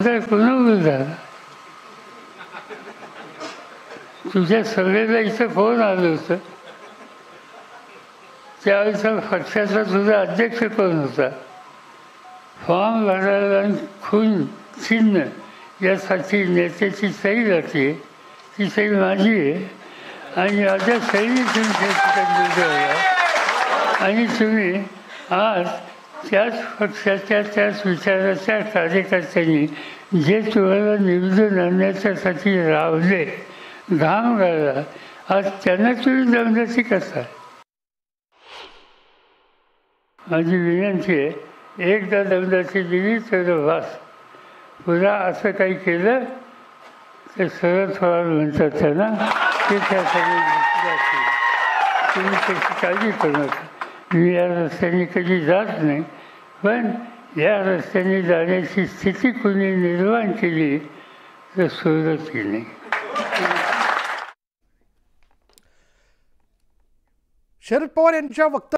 झाला तुझ्या सगळ्याला इथं फोन आलं होतं त्यावेळेचा पक्षाचा तुझा अध्यक्ष कोण होता फॉर्म भरायला खून चिन्ह यासाठी नेत्याची सही लागते ती सही माझी आहे आणि माझ्या सहीने तुम्ही आणि तुम्ही आज त्याच पक्षाच्या त्याच विचाराच्या कार्यकर्त्यांनी जे तुम्हाला निवडून आणण्याच्यासाठी रावले घाम गाळला आज त्यांना तुम्ही दमदाटी करता माझी विनंती आहे एकदा दमदाटी दिली तर वास पुन्हा असं काही केलं तर शरद पवार म्हणतात त्यांना ते त्यासाठी तुम्ही त्याची काळजी करू नका मी या रस्त्याने कधी जात नाही पण या रस्त्याने जाण्याची स्थिती कुणी निर्माण केली तर सोडत नाही. शरद पवार यांच्या वक्तव्य